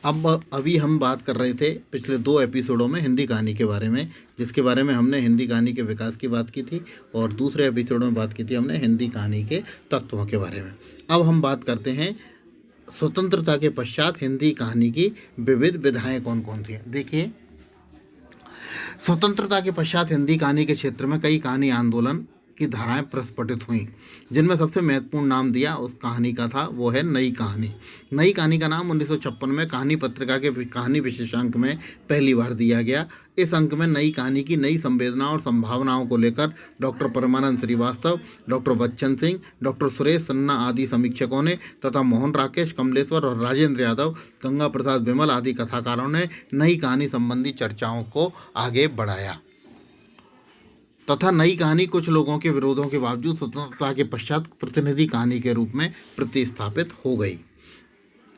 अब अभी हम बात कर रहे थे पिछले 2 एपिसोडों में हिंदी कहानी के बारे में, जिसके बारे में हमने हिंदी कहानी के विकास की बात की थी और दूसरे एपिसोड में बात की थी हमने हिंदी कहानी के तत्वों के बारे में। अब हम बात करते हैं स्वतंत्रता के पश्चात हिंदी कहानी की विविध विधाएं कौन कौन थी। देखिए, स्वतंत्रता के पश्चात हिंदी कहानी के क्षेत्र में कई कहानी आंदोलन की धाराएं प्रस्फुटित हुई, जिनमें सबसे महत्वपूर्ण नाम दिया उस कहानी का था वो है नई कहानी। नई कहानी का नाम 1956 में कहानी पत्रिका के कहानी विशेषांक में पहली बार दिया गया। इस अंक में नई कहानी की नई संवेदनाओं और संभावनाओं को लेकर डॉक्टर परमानंद श्रीवास्तव, डॉक्टर बच्चन सिंह, डॉक्टर सुरेश सन्ना आदि समीक्षकों ने तथा मोहन राकेश, कमलेश्वर और राजेंद्र यादव, गंगा प्रसाद विमल आदि कथाकारों ने नई कहानी संबंधी चर्चाओं को आगे बढ़ाया तथा नई कहानी कुछ लोगों के विरोधों के बावजूद स्वतंत्रता के पश्चात प्रतिनिधि कहानी के रूप में प्रतिस्थापित हो गई।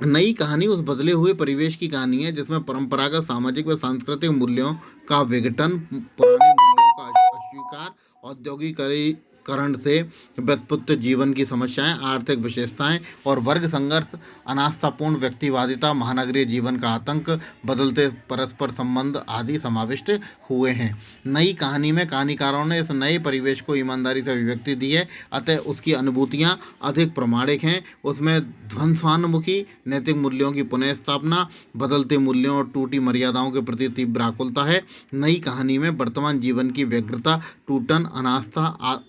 नई कहानी उस बदले हुए परिवेश की कहानी है जिसमें परंपरागत सामाजिक व सांस्कृतिक मूल्यों का विघटन, पुराने मूल्यों का अस्वीकार, औद्योगिकरण से व्युत्पन्न जीवन की समस्याएं, आर्थिक विशेषताएं और वर्ग संघर्ष, अनास्थापूर्ण व्यक्तिवादिता, महानगरीय जीवन का आतंक, बदलते परस्पर संबंध आदि समाविष्ट हुए हैं। नई कहानी में कहानीकारों ने इस नए परिवेश को ईमानदारी से अभिव्यक्ति दी है, अतः उसकी अनुभूतियाँ अधिक प्रामाणिक हैं। उसमें ध्वंसान्मुखी नैतिक मूल्यों की पुनः स्थापना, बदलते मूल्यों और टूटी मर्यादाओं के प्रति तीव्र आकुलता है। नई कहानी में वर्तमान जीवन की व्यग्रता, टूटन, अनास्था,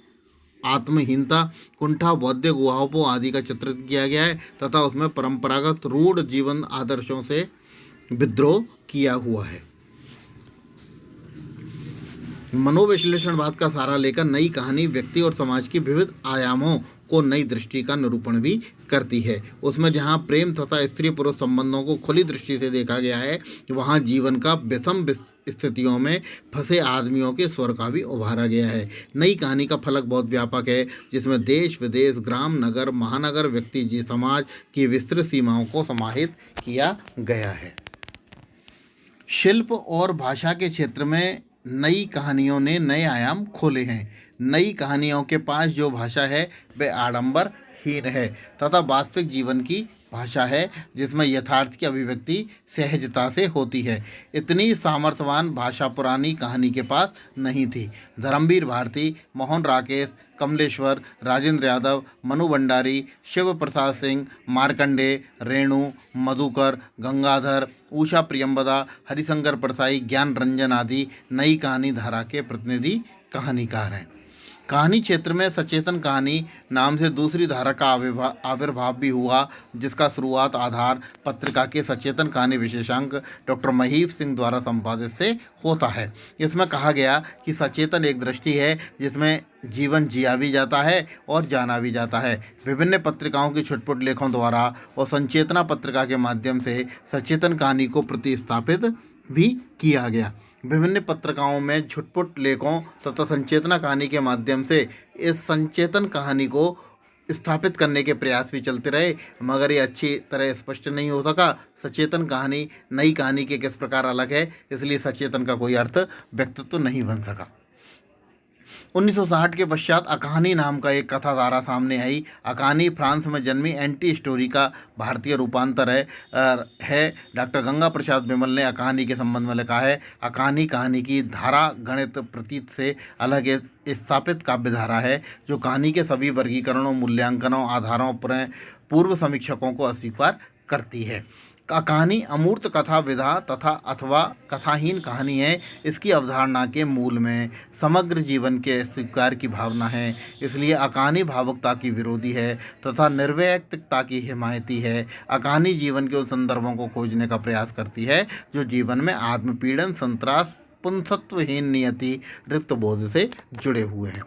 आत्महीनता, कुंठा, बौद्धिक उहापोह आदि का चित्रित किया गया है तथा उसमें परंपरागत रूढ़ जीवन आदर्शों से विद्रोह किया हुआ है। मनोविश्लेषणवाद का सहारा लेकर नई कहानी व्यक्ति और समाज की विविध आयामों को नई दृष्टि का निरूपण भी करती है। उसमें जहाँ प्रेम तथा स्त्री पुरुष संबंधों को खुली दृष्टि से देखा गया है, वहाँ जीवन का विषम स्थितियों में फंसे आदमियों के स्वर का भी उभारा गया है। नई कहानी का फलक बहुत व्यापक है, जिसमें देश विदेश, ग्राम नगर, महानगर, व्यक्ति समाज की विस्तृत सीमाओं को समाहित किया गया है। शिल्प और भाषा के क्षेत्र में नई कहानियों ने नए आयाम खोले हैं। नई कहानियों के पास जो भाषा है वह आडंबरहीन है तथा वास्तविक जीवन की भाषा है, जिसमें यथार्थ की अभिव्यक्ति सहजता से होती है। इतनी सामर्थ्यवान भाषा पुरानी कहानी के पास नहीं थी। धर्मवीर भारती, मोहन राकेश, कमलेश्वर, राजेंद्र यादव, मनु भंडारी, शिव प्रसाद सिंह, मार्कंडे, रेणु, मधुकर, गंगाधर, उषा प्रियंवदा, हरिशंकर परसाई, ज्ञान रंजन आदि नई कहानी धारा के प्रतिनिधि कहानीकार हैं। कहानी क्षेत्र में सचेतन कहानी नाम से दूसरी धारा का आविर्भाव भी हुआ, जिसका शुरुआत आधार पत्रिका के सचेतन कहानी विशेषांक डॉक्टर महीप सिंह द्वारा संपादित से होता है। इसमें कहा गया कि सचेतन एक दृष्टि है जिसमें जीवन जिया भी जाता है और जाना भी जाता है। विभिन्न पत्रिकाओं की छुटपुट लेखों द्वारा और संचेतना पत्रिका के माध्यम से सचेतन कहानी को प्रतिस्थापित भी किया गया। विभिन्न पत्रिकाओं में छुटपुट लेखों तथा संचेतना कहानी के माध्यम से इस संचेतन कहानी को स्थापित करने के प्रयास भी चलते रहे, मगर ये अच्छी तरह स्पष्ट नहीं हो सका सचेतन कहानी नई कहानी के किस प्रकार अलग है, इसलिए सचेतन का कोई अर्थ व्यक्तित्व नहीं बन सका। 1960 के पश्चात अकहानी नाम का एक कथाधारा सामने आई। अकहानी फ्रांस में जन्मी एंटी स्टोरी का भारतीय रूपांतर है। डॉक्टर गंगा प्रसाद विमल ने अकहानी के संबंध में लिखा है, अकहानी कहानी की धारा गणित प्रतीत से अलग स्थापित काव्यधारा है, जो कहानी के सभी वर्गीकरणों, मूल्यांकनों, आधारों पर पूर्व समीक्षकों को अस्वीकार करती है। कहानी अमूर्त कथा विधा तथा अथवा कथाहीन कहानी है। इसकी अवधारणा के मूल में समग्र जीवन के स्वीकार की भावना है, इसलिए अकहानी भावुकता की विरोधी है तथा निर्वैयक्तिकता की हिमायती है। अकहानी जीवन के उन संदर्भों को खोजने का प्रयास करती है जो जीवन में आत्मपीड़न, संतरास, पुंसत्वहीन नियति, रिक्त बोध से जुड़े हुए हैं।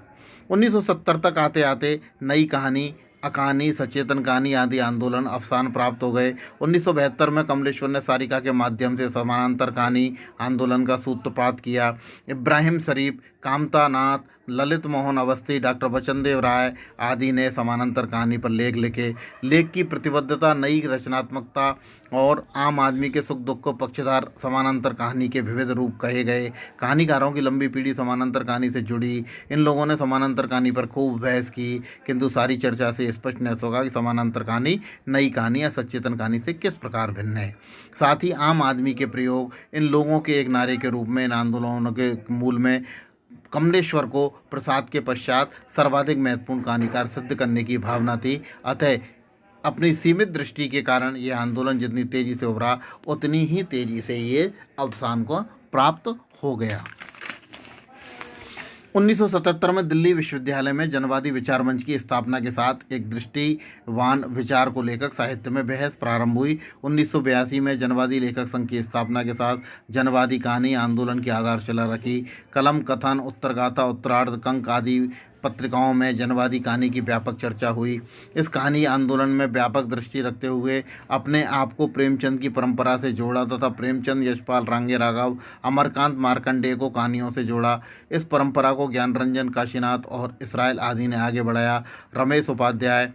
1970 तक आते आते नई कहानी, अकहानी, सचेतन कहानी आदि आंदोलन अवसान प्राप्त हो गए। 1972 में कमलेश्वर ने सारिका के माध्यम से समानांतर कहानी आंदोलन का सूत्रपात किया। इब्राहिम शरीफ, कामता नाथ, ललित मोहन अवस्थी, डॉक्टर वचनदेव राय आदि ने समानांतर कहानी पर लेख लिखे। लेख की प्रतिबद्धता, नई रचनात्मकता और आम आदमी के सुख दुख को पक्षधर समानांतर कहानी के विविध रूप कहे गए। कहानीकारों की लंबी पीढ़ी समानांतर कहानी से जुड़ी। इन लोगों ने समानांतर कहानी पर खूब बहस की, किंतु सारी चर्चा से स्पष्ट नहीं होगा कि समानांतर कहानी नई कहानी या सचेतन कहानी से किस प्रकार भिन्न है। साथ ही आम आदमी के प्रयोग इन लोगों के एक नारे के रूप में इन आंदोलनों के मूल में कमलेश्वर को प्रसाद के पश्चात सर्वाधिक महत्वपूर्ण कहानीकार सिद्ध करने की भावना थी। अतः अपनी सीमित दृष्टि के कारण यह आंदोलन जितनी तेजी से उभरा, उतनी ही तेजी से ये अवसान को प्राप्त हो गया। 1977 में दिल्ली विश्वविद्यालय में जनवादी विचार मंच की स्थापना के साथ एक दृष्टिवान विचार को लेकर साहित्य में बहस प्रारंभ हुई। 1982 में जनवादी लेखक संघ की स्थापना के साथ जनवादी कहानी आंदोलन की आधारशिला रखी। कलम, कथन, उत्तरगाथा, उत्तरार्ध, कंक आदि पत्रिकाओं में जनवादी कहानी की व्यापक चर्चा हुई। इस कहानी आंदोलन में व्यापक दृष्टि रखते हुए अपने आप को प्रेमचंद की परंपरा से जोड़ा तथा प्रेमचंद, यशपाल रांगे राघव, अमरकांत मार्कंडेय को कहानियों से जोड़ा। इस परंपरा को ज्ञानरंजन काशीनाथ और इसराइल आदि ने आगे बढ़ाया। रमेश उपाध्याय,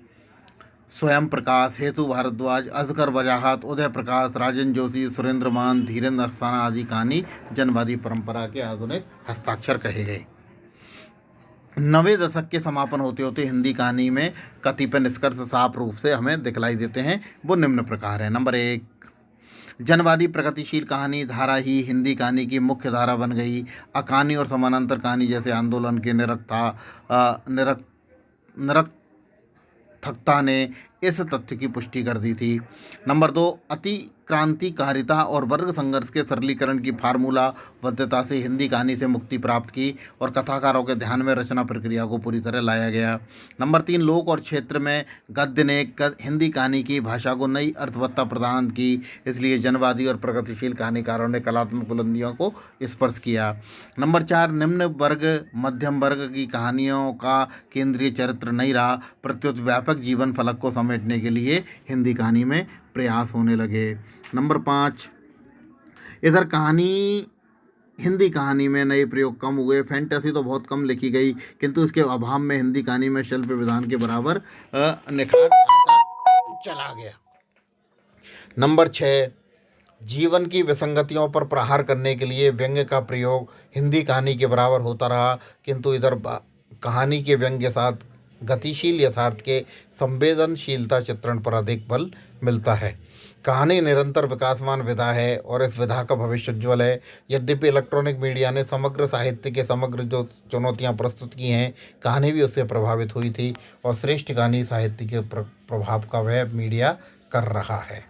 स्वयं प्रकाश, हेतु भारद्वाज, अजगर वजाहत, उदय प्रकाश, राजन जोशी, सुरेंद्र मान, धीरेन्द्र अस्थाना आदि कहानी जनवादी परंपरा के आधुनिक हस्ताक्षर कहे गए। 90 दशक के समापन होते होते हिंदी कहानी में कतिपय निष्कर्ष साफ रूप से हमें दिखलाई देते हैं। वो निम्न प्रकार है। नंबर 1, जनवादी प्रगतिशील कहानी धारा ही हिंदी कहानी की मुख्य धारा बन गई। अकहानी और समानांतर कहानी जैसे आंदोलन के निरर्थकता ने इस तथ्य की पुष्टि कर दी थी। नंबर 2, अति क्रांतिकारिता और वर्ग संघर्ष के सरलीकरण की फार्मूलाबद्धता से हिंदी कहानी से मुक्ति प्राप्त की और कथाकारों के ध्यान में रचना प्रक्रिया को पूरी तरह लाया गया। नंबर 3, लोक और क्षेत्र में गद्य ने हिंदी कहानी की भाषा को नई अर्थवत्ता प्रदान की। इसलिए जनवादी और प्रगतिशील कहानीकारों ने कलात्मक बुलंदियों को स्पर्श किया। नंबर 4, निम्न वर्ग मध्यम वर्ग की कहानियों का केंद्रीय चरित्र नहीं रहा, प्रत्युत व्यापक जीवन फलक को समेटने के लिए हिंदी कहानी में प्रयास होने लगे। नंबर 5, इधर हिंदी कहानी में नए प्रयोग कम हुए। फैंटेसी तो बहुत कम लिखी गई, किंतु इसके अभाव में हिंदी कहानी में शिल्प विधान के बराबर निखार आता चला गया। नंबर 6, जीवन की विसंगतियों पर प्रहार करने के लिए व्यंग्य का प्रयोग हिंदी कहानी के बराबर होता रहा, किंतु इधर कहानी के व्यंग्य के साथ गतिशील यथार्थ के संवेदनशीलता चित्रण पर अधिक बल मिलता है। कहानी निरंतर विकासमान विधा है और इस विधा का भविष्य उज्ज्वल है। यद्यपि इलेक्ट्रॉनिक मीडिया ने समग्र साहित्य के समग्र जो चुनौतियां प्रस्तुत की हैं, कहानी भी उससे प्रभावित हुई थी और श्रेष्ठ कहानी साहित्य के प्रभाव का वह मीडिया कर रहा है।